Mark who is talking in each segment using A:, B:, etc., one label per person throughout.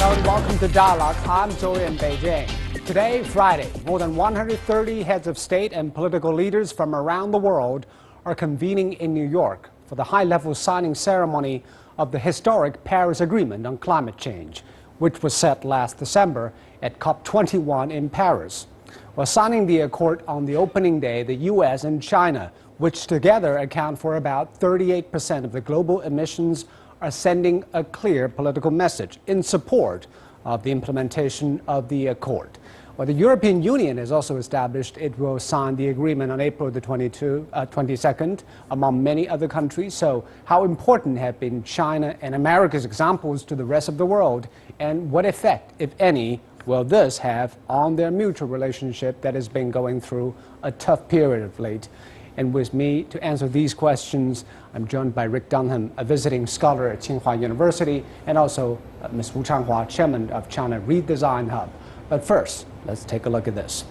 A: Hello and welcome to Dialogue. I'm Joey in Beijing. Today, Friday, more than 130 heads of state and political leaders from around the world are convening in New York for the high-level signing ceremony of the historic Paris Agreement on climate change, which was set last December at COP21 in Paris. While signing the accord on the opening day, the U.S. and China, which together account for about 38% of the global emissions, are sending a clear political message in support of the implementation of the accord. Well, the European Union has also established it will sign the agreement on April the 22nd, among many other countries. So how important have been China and America's examples to the rest of the world, and what effect, if any, will this have on their mutual relationship that has been going through a tough period of late? And with me to answer these questions, I'm joined by Rick Dunham, a visiting scholar at Tsinghua University, and also Ms. Wu Changhua, chairman of China Redesign Hub. But first, let's take a look at this.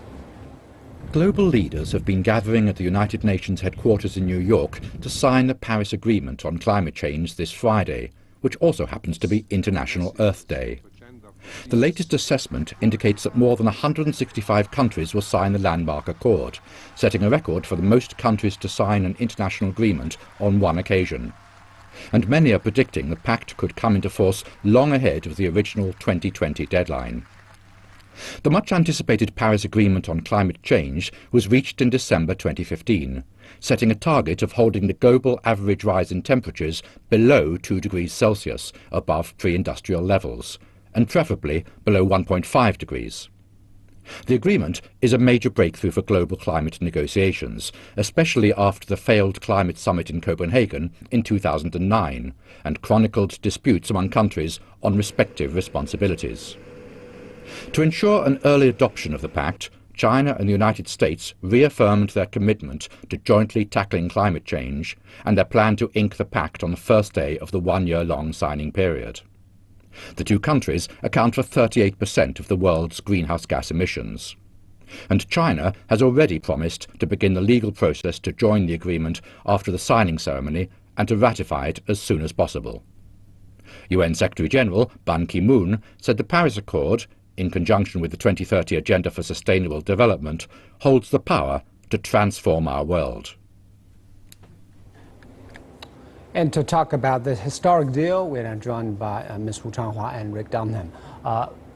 B: Global leaders have been gathering at the United Nations headquarters in New York to sign the Paris Agreement on climate change this Friday, which also happens to be International Earth Day. The latest assessment indicates that more than 165 countries will sign the landmark accord, setting a record for the most countries to sign an international agreement on one occasion. And many are predicting the pact could come into force long ahead of the original 2020 deadline. The much-anticipated Paris Agreement on climate change was reached in December 2015, setting a target of holding the global average rise in temperatures below 2 degrees Celsius above pre-industrial levels, and preferably below 1.5 degrees. The agreement is a major breakthrough for global climate negotiations, especially after the failed climate summit in Copenhagen in 2009, and chronicled disputes among countries on respective responsibilities. To ensure an early adoption of the pact, China and the United States reaffirmed their commitment to jointly tackling climate change and their plan to ink the pact on the first day of the one-year-long signing period. The two countries account for 38% of the world's greenhouse gas emissions. And China has already promised to begin the legal process to join the agreement after the signing ceremony and to ratify it as soon as possible. UN Secretary-General Ban Ki-moon said the Paris Accord, in conjunction with the 2030 Agenda for Sustainable Development, holds the power to transform our world.
A: And to talk about this historic deal, we're now joined by Ms. Wu Changhua and Rick Dunham.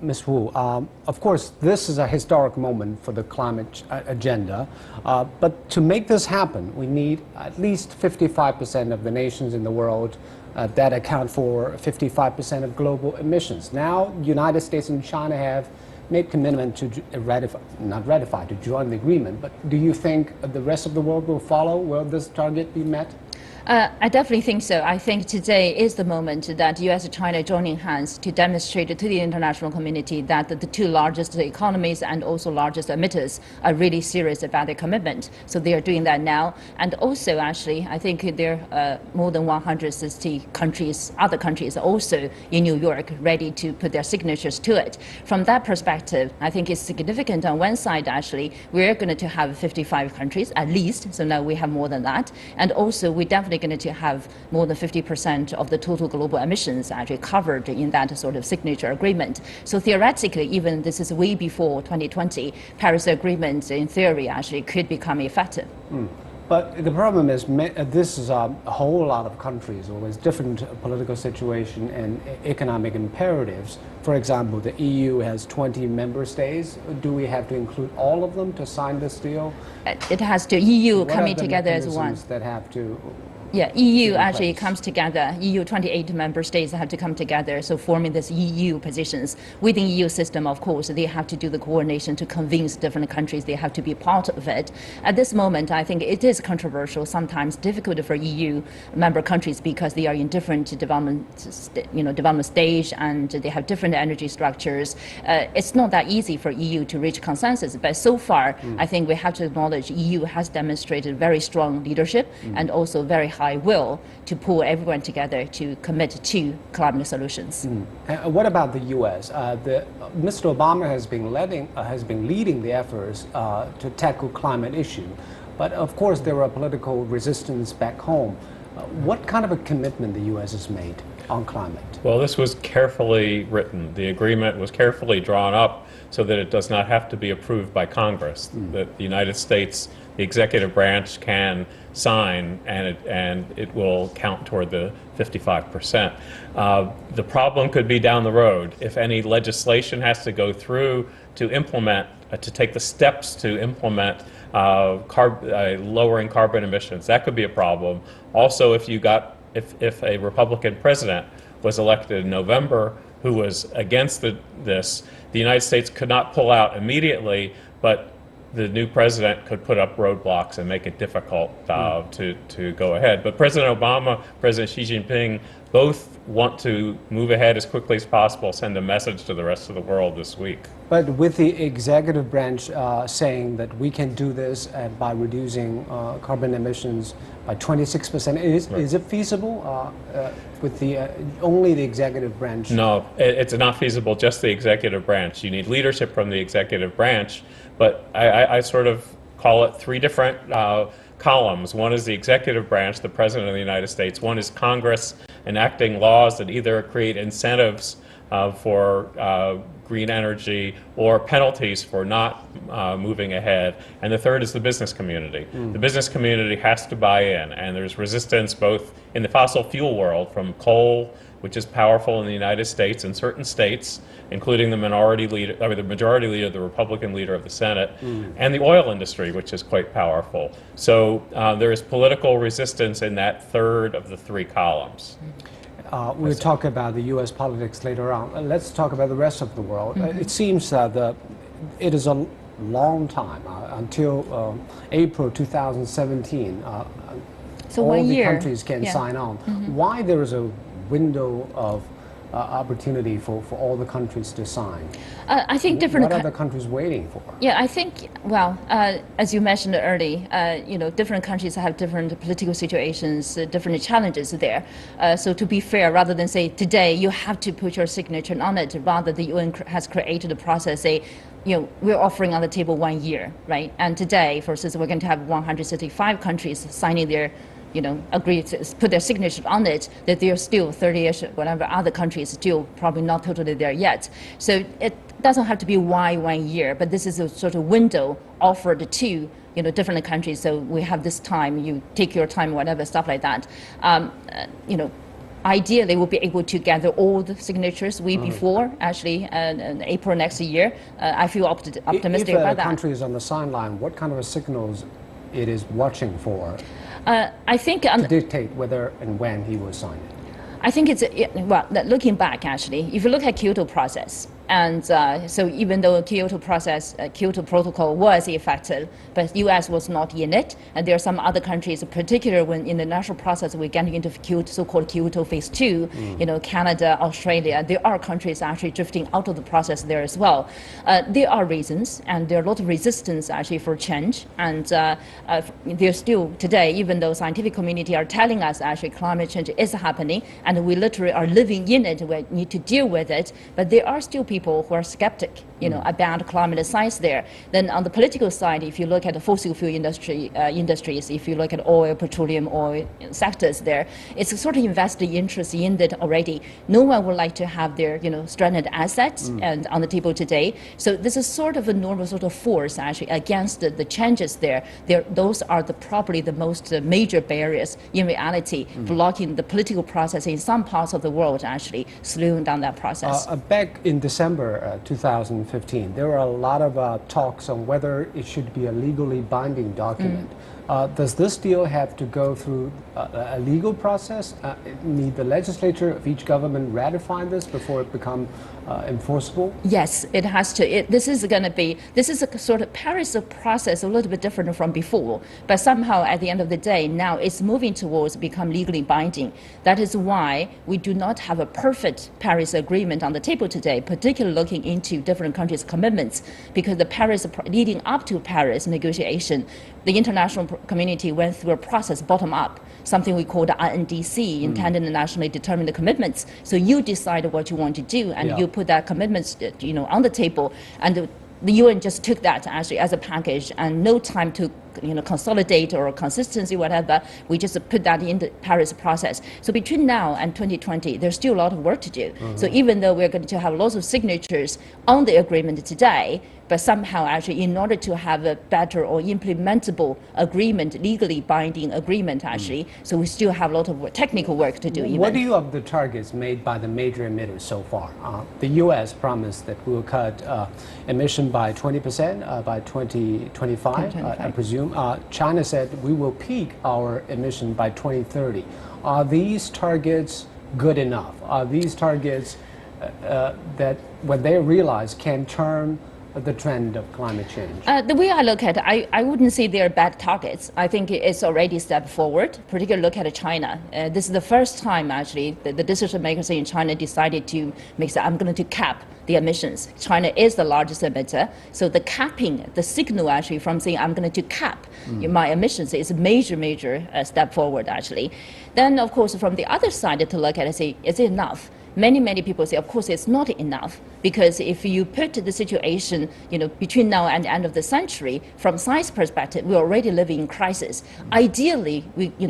A: Ms. Wu, of course, this is a historic moment for the climate agenda, but to make this happen, we need at least 55% of the nations in the world that account for 55% of global emissions. Now, United States and China have made commitment to to join the agreement, but do you think the rest of the world will follow? Will this target be met?
C: I definitely think so. I think today is the moment that U.S. and China joining hands to demonstrate to the international community that the two largest economies and also largest emitters are really serious about their commitment. So they are doing that now. And also, actually, I think there are more than 160 countries, other countries also in New York, ready to put their signatures to it. From that perspective, I think it's significant. On one side, actually, we're going to have 55 countries at least. So now we have more than that. And also, we definitely going to have more than 50% of the total global emissions actually covered in that sort of signature agreement. So theoretically, even this is way before 2020, Paris Agreement in theory actually could become effective.
A: But the problem is this is a whole lot of countries with different political situation and economic imperatives. For example, the EU has 20 member states. Do we have to include all of them to sign this deal?
C: It has to. EU coming together as one.
A: That have to.
C: Yeah, EU actually comes together. EU 28 member states have to come together, so forming this EU positions. Within EU system, of course, they have to do the coordination to convince different countries they have to be part of it. At this moment, I think it is controversial, sometimes difficult for EU member countries because they are in different development stage and they have different energy structures. It's not that easy for EU to reach consensus, but so far, I think we have to acknowledge EU has demonstrated very strong leadership and also very high will to pull everyone together to commit to climate solutions.
A: What about the U.S.? Mr. Obama has been leading the efforts to tackle climate issue, but of course there are political resistance back home. What kind of a commitment the U.S. has made? on climate?
D: Well, this was carefully written. The agreement was carefully drawn up so that it does not have to be approved by Congress, that the United States, the executive branch, can sign, and it will count toward the 55%. The problem could be down the road. If any legislation has to go through to implement, to take the steps to implement lowering carbon emissions, that could be a problem. Also, if a Republican president was elected in November who was against this, the United States could not pull out immediately, but the new president could put up roadblocks and make it difficult to go ahead. But President Obama, President Xi Jinping, both want to move ahead as quickly as possible, send a message to the rest of the world this week.
A: But with the executive branch saying that we can do this by reducing carbon emissions by 26%, is it feasible with only the executive branch?
D: No, it's not feasible, just the executive branch. You need leadership from the executive branch, but I sort of call it three different columns. One is the executive branch, the President of the United States. One is Congress enacting laws that either create incentives for green energy or penalties for not moving ahead. And the third is the business community. The business community has to buy in, and there's resistance both in the fossil fuel world from coal, which is powerful in the United States and certain states, including the majority leader, the Republican leader of the Senate, and the oil industry, which is quite powerful. So there is political resistance in that third of the three columns.
A: We'll talk about the U.S. politics later on. Let's talk about the rest of the world. It seems that it is a long time until April 2017.
C: So
A: all
C: 1
A: the
C: year.
A: countries can sign on. Why there is a window of opportunity for all the countries to sign?
C: I think different.
A: What are the countries waiting for?
C: Yeah, I think, well, as you mentioned earlier, different countries have different political situations, different challenges there. So to be fair, rather than say today you have to put your signature on it, rather the UN has created a process, we're offering on the table 1 year, right? And today, for instance, we're going to have 165 countries signing their agree to put their signature on it, that there are still 30-ish, whatever other countries still probably not totally there yet. So it doesn't have to be why 1 year, but this is a sort of window offered to different countries. So we have this time, you take your time, whatever, stuff like that. Ideally, we'll be able to gather all the signatures way before, actually, in April next year. I feel optimistic about that.
A: If a country is on the sideline, what kind of signals it is watching for?
C: I think
A: to dictate whether and when he will sign it.
C: I think it's, looking back actually, if you look at Kyoto process, and so even though Kyoto Protocol was effective, but U.S. was not in it, and there are some other countries, particularly when in the national process we're getting into so-called Kyoto Phase 2, Canada, Australia, there are countries actually drifting out of the process there as well. There are reasons, and there are a lot of resistance actually for change, and there's still today, even though scientific community are telling us actually climate change is happening, and we literally are living in it, we need to deal with it, but there are still people who are skeptic, about climate science there. Then on the political side, if you look at the fossil fuel industries, if you look at oil, petroleum, oil sectors there, it's a sort of invested interest in that already. No one would like to have their, stranded assets and on the table today. So this is sort of a normal sort of force actually against the changes there. Those are probably the most major barriers in reality, blocking the political process in some parts of the world, actually slowing down that process.
A: Back in December 2015, there were a lot of talks on whether it should be a legally binding document. Does this deal have to go through a legal process? Need the legislature of each government ratify this before it becomes enforceable?
C: Yes, it has to. This is a sort of Paris process, a little bit different from before, but somehow at the end of the day, now it's moving towards become legally binding. That is why we do not have a perfect Paris agreement on the table today, particularly looking into different countries' commitments, because the Paris, leading up to Paris negotiation, the international community went through a process bottom up, something we call the INDC, intended and nationally determined commitments. So you decide what you want to do, and you put that commitments, on the table, and the UN just took that actually as a package, and no time to consolidate or consistency, whatever. We just put that in the Paris process. So between now and 2020, there's still a lot of work to do. So even though we're going to have lots of signatures on the agreement today, but somehow actually in order to have a better or implementable agreement, legally binding agreement actually, so we still have a lot of technical work to do.
A: What do you have the targets made by the major emitters so far? The U.S. promised that we will cut emission by 20% by 2025, I presume. China said we will peak our emission by 2030. Are these targets good enough? Are these targets that when they realize can turn the trend of climate change?
C: The way I look at it, I wouldn't say they're bad targets. I think it's already a step forward, particularly look at China. This is the first time actually the decision makers in China decided to make I'm going to cap the emissions. China is the largest emitter, so the capping, the signal actually from saying I'm going to cap my emissions is a major step forward actually. Then of course from the other side to look at it, say, is it enough? Many people say, of course, it's not enough, because if you put the situation, between now and the end of the century, from science perspective, we're already living in crisis. Ideally,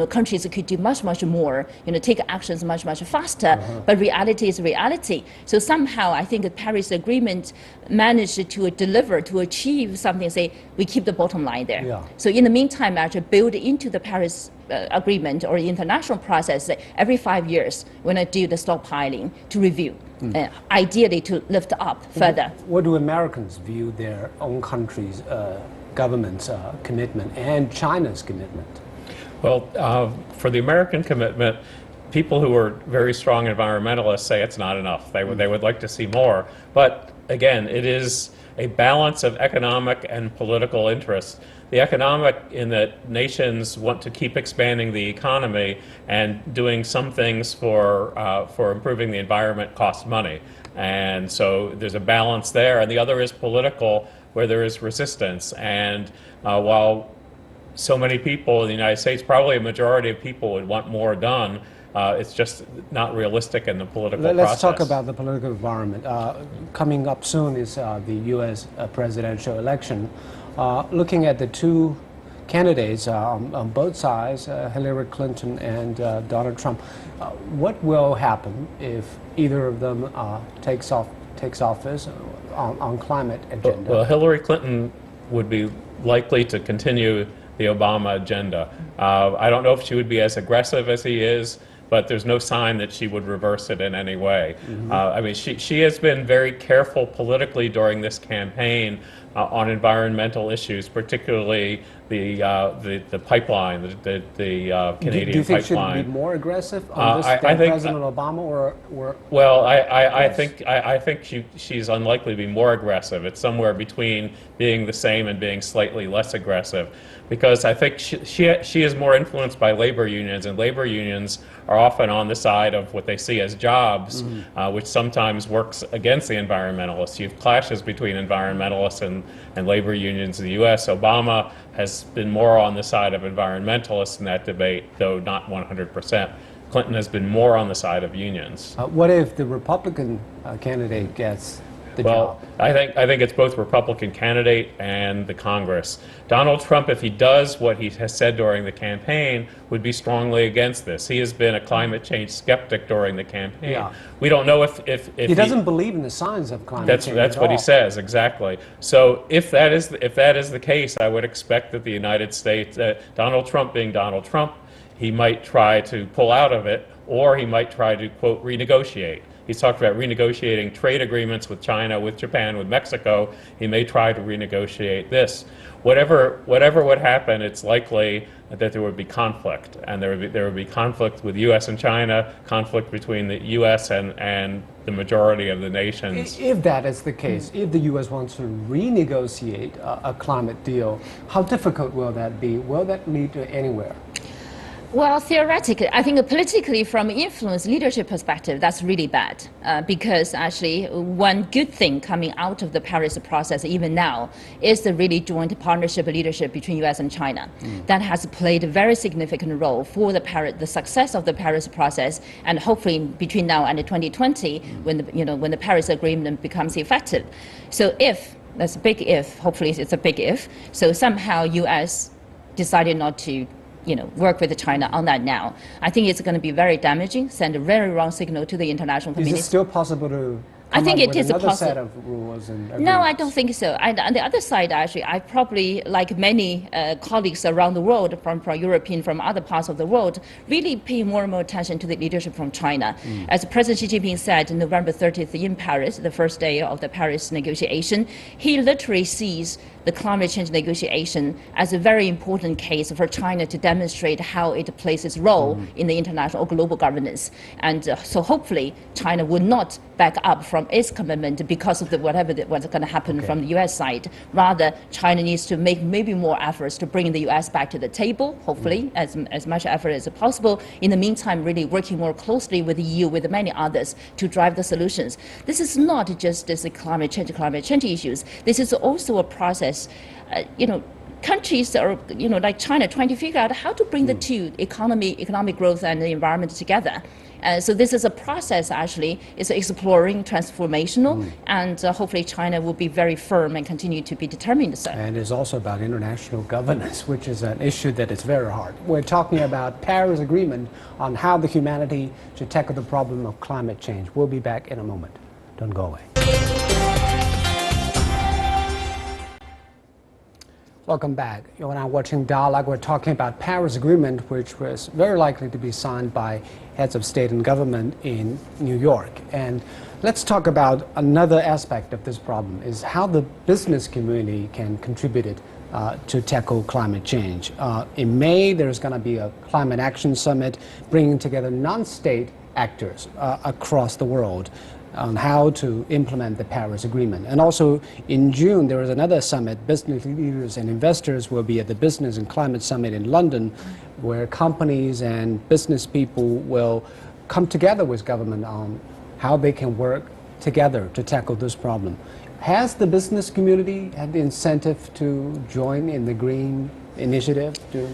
C: countries could do much more, take actions much faster, but reality is reality. So somehow, I think the Paris Agreement managed to deliver, to achieve something, say, we keep the bottom line there.
A: Yeah.
C: So in the meantime, actually build into the Paris agreement or the international process, every 5 years, we're going to do the stockpiling to review, ideally to lift up further.
A: What do Americans view their own country's government's commitment and China's commitment?
D: Well, for the American commitment, people who are very strong environmentalists say it's not enough. They would like to see more. But again, it is a balance of economic and political interests. The economic, in that nations want to keep expanding the economy, and doing some things for improving the environment costs money. And so there's a balance there. And the other is political, where there is resistance. And while so many people in the United States, probably a majority of people would want more done, it's just not realistic in the political process.
A: Let's talk about the political environment. Coming up soon is the U.S. presidential election. Looking at the two candidates on both sides, Hillary Clinton and Donald Trump, what will happen if either of them takes office on climate agenda?
D: Well, Hillary Clinton would be likely to continue the Obama agenda. I don't know if she would be as aggressive as he is, but there's no sign that she would reverse it in any way. I mean, she has been very careful politically during this campaign on environmental issues, particularly the pipeline, the Canadian pipeline.
A: Do you think she would be more aggressive on this than President Obama, or?
D: Well, I think she's unlikely to be more aggressive. It's somewhere between being the same and being slightly less aggressive, because I think she is more influenced by labor unions, and labor unions are often on the side of what they see as jobs, which sometimes works against the environmentalists. You have clashes between environmentalists and labor unions in the U.S. Obama has been more on the side of environmentalists in that debate, though not 100%. Clinton has been more on the side of unions.
A: What if the Republican candidate gets the job?
D: I think it's both Republican candidate and the Congress. Donald Trump, if he does what he has said during the campaign, would be strongly against this. He has been a climate change skeptic during the campaign.
A: Yeah.
D: We don't know if
A: he doesn't believe in the science of climate change.
D: That's what he says, exactly. So if that is the case, I would expect that the United States, Donald Trump being Donald Trump, he might try to pull out of it, or he might try to, quote, renegotiate. He's talked about renegotiating trade agreements with China, with Japan, with Mexico. He may try to renegotiate this. Whatever would happen, it's likely that there would be conflict, and there would be conflict with U.S. and China, conflict between the U.S. and the majority of the nations.
A: If that is the case, if the U.S. wants to renegotiate a climate deal, how difficult will that be? Will that lead to anywhere?
C: Well, theoretically, I think politically, from influence leadership perspective, that's really bad. Because actually, one good thing coming out of the Paris process, even now, is the really joint partnership leadership between U.S. and China. That has played a very significant role for the success of the Paris process, and hopefully between now and 2020, when the Paris Agreement becomes effective. So if that's a big if, hopefully it's a big if. So somehow U.S. decided not to work with China on that now. I think it's going to be very damaging, send a very wrong signal to the international community.
A: Is it still possible to
C: I think it is
A: another
C: a
A: set of rules and agreements?
C: No, I don't think so. On the other side, actually, I probably, like many colleagues around the world, from European, from other parts of the world, really pay more and more attention to the leadership from China. As President Xi Jinping said on November 30th in Paris, the first day of the Paris negotiation, he literally sees the climate change negotiation as a very important case for China to demonstrate how it plays its role in the international or global governance. And so hopefully China would not back up from its commitment because of what's going to happen from the U.S. side. Rather, China needs to make maybe more efforts to bring the U.S. back to the table, hopefully, as much effort as possible. In the meantime, really working more closely with the EU, with many others, to drive the solutions. This is not just as climate change issues. This is also a process. Countries are, like China, trying to figure out how to bring the two, economic growth and the environment together. So this is a process, actually. It's exploring, transformational, and hopefully China will be very firm and continue to be determined. So.
A: And it's also about international governance, which is an issue that is very hard. We're talking about Paris Agreement on how the humanity should tackle the problem of climate change. We'll be back in a moment. Don't go away. Welcome back. You're now watching Dialogue. We're talking about Paris Agreement, which was very likely to be signed by heads of state and government in New York. And let's talk about another aspect of this problem, is how the business community can contribute to tackle climate change. In May, there's going to be a climate action summit bringing together non-state actors across the world on how to implement the Paris Agreement. And also in June, there is another summit. Business leaders and investors will be at the Business and Climate Summit in London, where companies and business people will come together with government on how they can work together to tackle this problem. Has the business community had the incentive to join in the green initiative to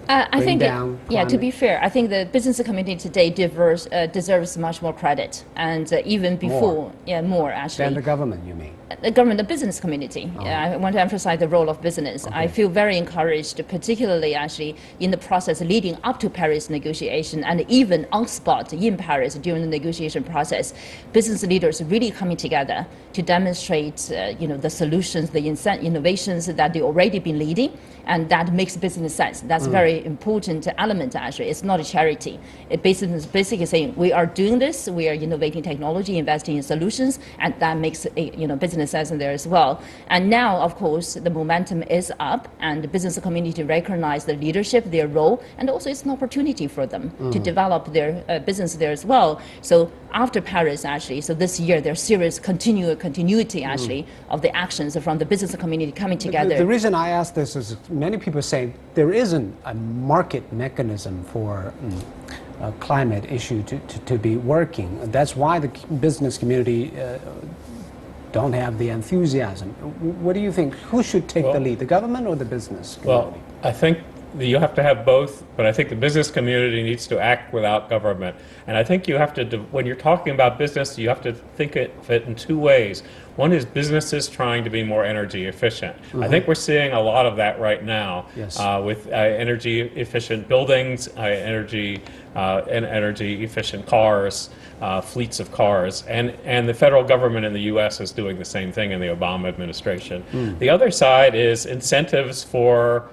C: I think, to be
A: climate?
C: fair, I think the business community today deserves much more credit, and even before, more actually.
A: Than the government, you mean?
C: The government, the business community. I want to emphasize the role of business. I feel very encouraged, particularly actually in the process leading up to Paris negotiation, and even on spot in Paris during the negotiation process. Business leaders really coming together to demonstrate, the solutions, the innovations that they've already been leading, and that makes business sense. That's very important element. Actually, it's not a charity. It basically saying we are doing this, we are innovating technology, investing in solutions, and that makes business sense in there as well. And now, of course, the momentum is up, and the business community recognize the leadership, their role, and also it's an opportunity for them to develop their business there as well. So after Paris, actually, so this year there's serious continuity actually of the actions from the business community coming together.
A: The reason I ask this is many people say there isn't a market mechanism for a climate issue to be working. That's why the business community don't have the enthusiasm. What do you think? Who should take the lead, the government or the business community?
D: Well, I think you have to have both, but I think the business community needs to act without government. And I think you have to, when you're talking about business, you have to think of it in two ways. One is businesses trying to be more energy efficient. I think we're seeing a lot of that right now.
A: Yes.
D: With energy efficient buildings, energy efficient cars, fleets of cars, and the federal government in the U.S. is doing the same thing in the Obama administration. The other side is incentives for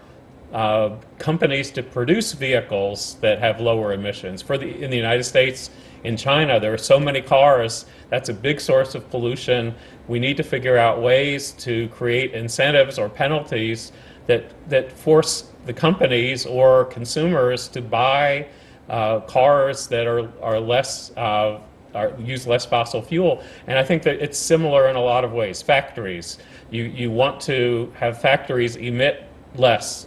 D: companies to produce vehicles that have lower emissions. In the United States, in China, there are so many cars. That's a big source of pollution. We need to figure out ways to create incentives or penalties that force the companies or consumers to buy cars that are less use less fossil fuel. And I think that it's similar in a lot of ways. Factories, you want to have factories emit less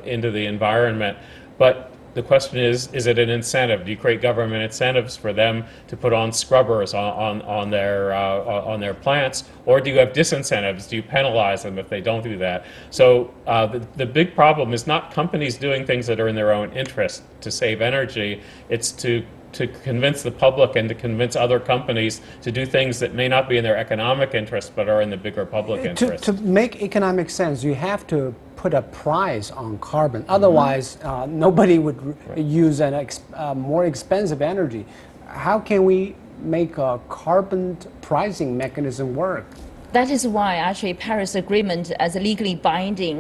D: into the environment, but the question is it an incentive? Do you create government incentives for them to put on scrubbers on their plants, or do you have disincentives? Do you penalize them if they don't do that? So the big problem is not companies doing things that are in their own interest to save energy. It's to convince the public and to convince other companies to do things that may not be in their economic interest but are in the bigger public interest.
A: To make economic sense, you have to put a price on carbon. Otherwise, nobody would use an more expensive energy. How can we make a carbon pricing mechanism work?
C: That is why actually Paris Agreement as a legally binding,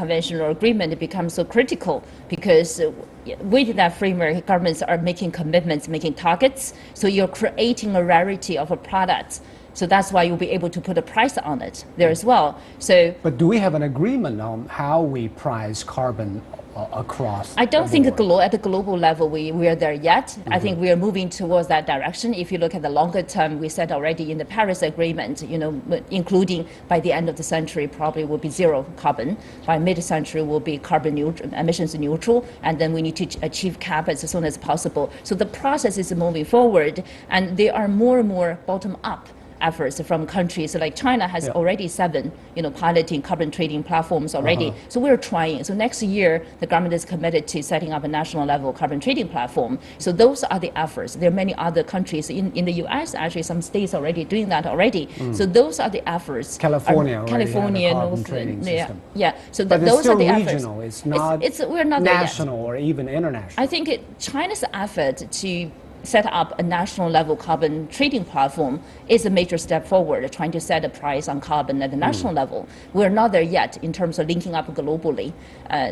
C: convention or agreement becomes so critical, because with that framework, governments are making commitments, making targets. So you're creating a rarity of a product. So that's why you'll be able to put a price on it there as well. So,
A: but do we have an agreement on how we price carbon across?
C: I don't think at the global level we are there yet. I think we are moving towards that direction. If you look at the longer term, we said already in the Paris Agreement, including by the end of the century probably will be zero carbon. By mid-century will be carbon neutral, emissions neutral, and then we need to achieve cap as soon as possible. So the process is moving forward, and there are more and more bottom-up efforts from countries like China has already 7, piloting carbon trading platforms already. So we're trying. So next year, the government is committed to setting up a national level carbon trading platform. So those are the efforts. There are many other countries in the U.S. actually some states already doing that already. So those are the efforts.
A: California,
C: North,
A: trading system.
C: Yeah. So
A: but
C: those are the
A: regional.
C: efforts.
A: It's not
C: we're not
A: national or even international.
C: I think China's effort to set up a national level carbon trading platform is a major step forward, trying to set a price on carbon at the national level. We're not there yet in terms of linking up globally.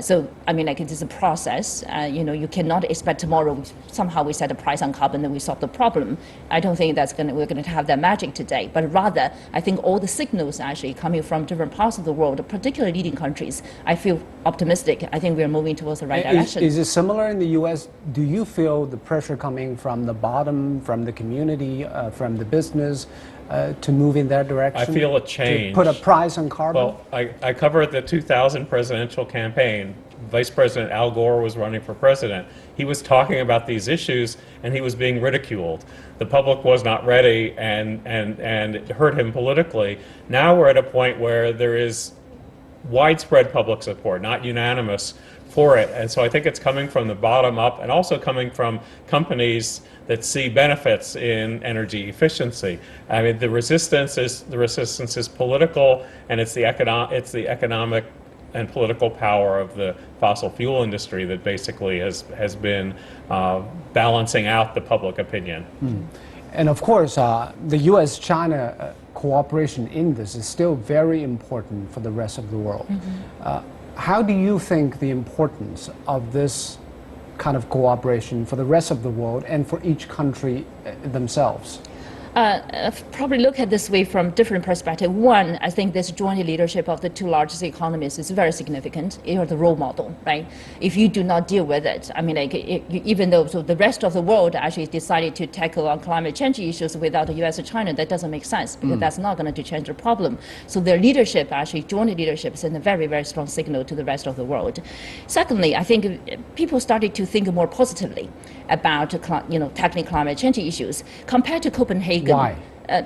C: So, it is a process. You cannot expect tomorrow somehow we set a price on carbon and we solve the problem. I don't think we're going to have that magic today, but rather I think all the signals actually coming from different parts of the world, particularly leading countries, I feel optimistic. I think we're moving towards the right direction.
A: Is it similar in the U.S.? Do you feel the pressure coming from the bottom, from the community, from the business, to move in that direction?
D: I feel a change.
A: To put a price on carbon?
D: Well, I covered the 2000 presidential campaign. Vice President Al Gore was running for president. He was talking about these issues, and he was being ridiculed. The public was not ready, and it hurt him politically. Now we're at a point where there is widespread public support, not unanimous, for it. And so I think it's coming from the bottom up, and also coming from companies that see benefits in energy efficiency. The resistance is political, and it's the economic and political power of the fossil fuel industry that basically has been balancing out the public opinion.
A: And of course, the U.S.-China cooperation in this is still very important for the rest of the world. How do you think the importance of this kind of cooperation for the rest of the world and for each country themselves?
C: Probably look at this way from different perspectives. One, I think this joint leadership of the two largest economies is very significant. You're the role model, right? If you do not deal with it, even though the rest of the world actually decided to tackle on climate change issues without the U.S. and China, that doesn't make sense, because that's not going to change the problem. So their leadership, actually joint leadership, sends a very, very strong signal to the rest of the world. Secondly, I think people started to think more positively about tackling climate change issues compared to Copenhagen.
A: Why?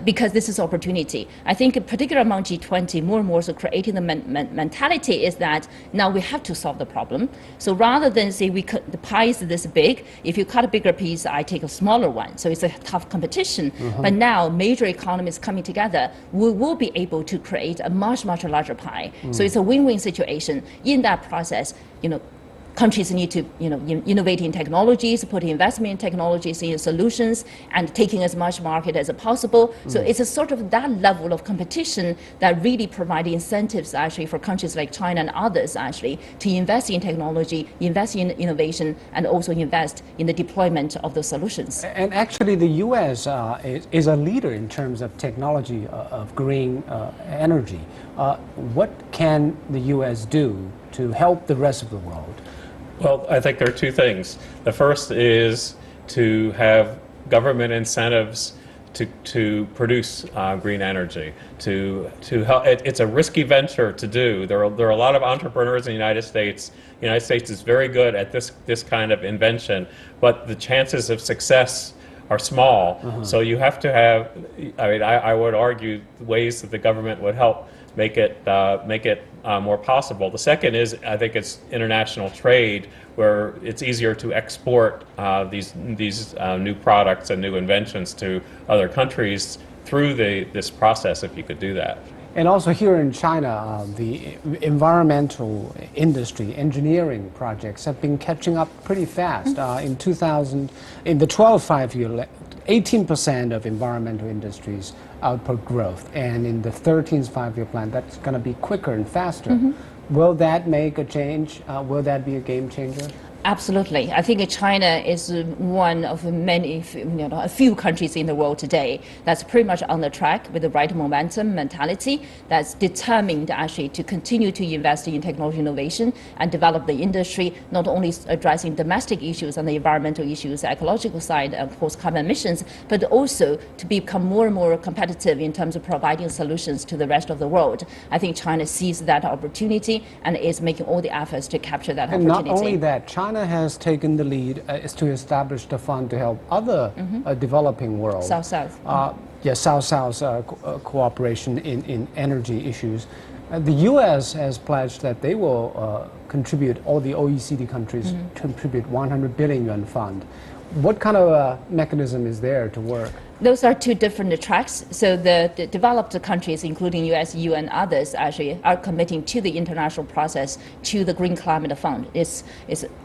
C: Because this is opportunity. I think particularly among G20, more and more so creating the mentality is that now we have to solve the problem. So rather than say the pie is this big, if you cut a bigger piece, I take a smaller one. So it's a tough competition. But now major economies coming together, we will be able to create a much, much larger pie. So it's a win-win situation. In that process, countries need to, innovate in technologies, put investment in technologies, in solutions, and taking as much market as possible. So it's a sort of that level of competition that really provides incentives actually for countries like China and others actually to invest in technology, invest in innovation, and also invest in the deployment of those solutions.
A: And actually, the U.S. is a leader in terms of technology of green energy. What can the U.S. do to help the rest of the world?
D: Well, I think there are two things. The first is to have government incentives to produce green energy. To help. It's a risky venture to do. There are a lot of entrepreneurs in the United States. The United States is very good at this kind of invention, but the chances of success are small. So you have to have. I would argue ways that the government would help make it more possible. The second is, I think it's international trade, where it's easier to export these new products and new inventions to other countries through this process, if you could do that.
A: And also here in China, the environmental industry, engineering projects have been catching up pretty fast. In the 12 5-year, 18% of environmental industries output growth. And in the 13th 5-year plan, that's going to be quicker and faster. Will that make a change? Will that be a game changer?
C: Absolutely. I think China is one of many, a few countries in the world today that's pretty much on the track with the right momentum mentality that's determined actually to continue to invest in technology innovation and develop the industry, not only addressing domestic issues and the environmental issues, the ecological side, of course, carbon emissions, but also to become more and more competitive in terms of providing solutions to the rest of the world. I think China sees that opportunity and is making all the efforts to capture that opportunity.
A: And not only that, China has taken the lead is to establish the fund to help other developing world.
C: South-South.
A: South-South cooperation in energy issues. The U.S. has pledged that they will contribute, all the OECD countries contribute 100 billion yuan fund. What kind of mechanism is there to work?
C: Those are two different tracks. So the developed countries, including US, EU, and others, actually are committing to the international process, to the Green Climate Fund. It's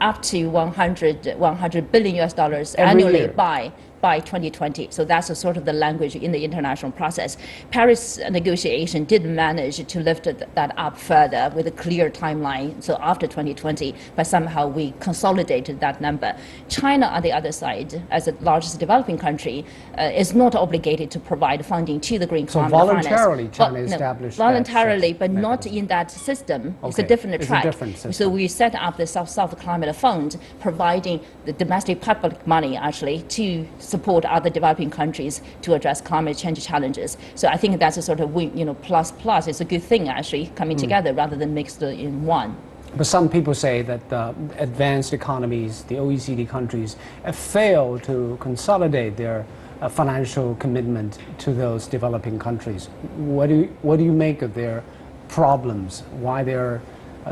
C: up to $100 billion US dollars annually by 2020. So that's a sort of the language in the international process. Paris negotiation did manage to lift that up further with a clear timeline, so after 2020, but somehow we consolidated that number. China, on the other side, as the largest developing country, is not obligated to provide funding to the Green Climate Finance.
A: So voluntarily China established
C: voluntarily, but
A: mechanism.
C: not in that system.
A: Okay.
C: It's a different track.
A: A different system.
C: So we set up the South-South Climate Fund, providing the domestic public money actually to support other developing countries to address climate change challenges. So I think that's a sort of win, plus. It's a good thing actually coming together rather than mixed in one.
A: But some people say that the advanced economies, the OECD countries, have failed to consolidate their financial commitment to those developing countries. What do you make of their problems? Why they're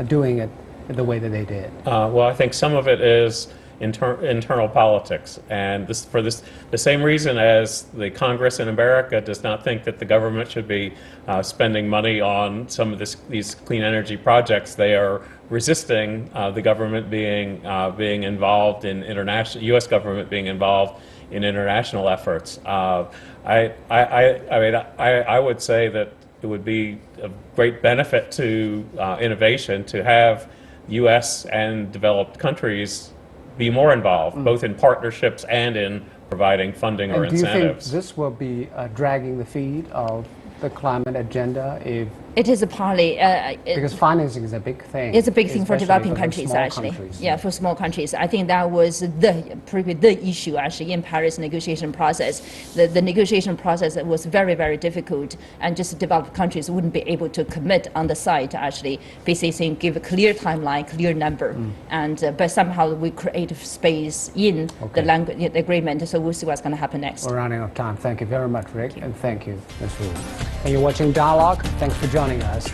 A: doing it the way that they did?
D: Well, I think some of it is internal politics, and the same reason as the Congress in America does not think that the government should be spending money on some of these clean energy projects. They are resisting the government being involved in international U.S. government being involved in international efforts. I would say that it would be of great benefit to innovation to have U.S. and developed countries be more involved, both in partnerships and in providing funding or incentives.
A: Do you think this will be dragging the feet of the climate agenda if
C: It is a partly
A: because financing is a big thing.
C: It's a big thing for
A: especially
C: developing
A: the
C: countries,
A: small
C: actually.
A: countries.
C: Yeah, for small countries. I think that was the issue, actually, in Paris negotiation process. The negotiation process was very, very difficult, and just developed countries wouldn't be able to commit on the side, actually, basically saying give a clear timeline, clear number. But somehow we create space in the agreement, so we'll see what's going to happen next.
A: We're running out of time. Thank you very much, Rick, and thank you, Ms. Wu. And you're watching Dialogue. Thanks for joining us.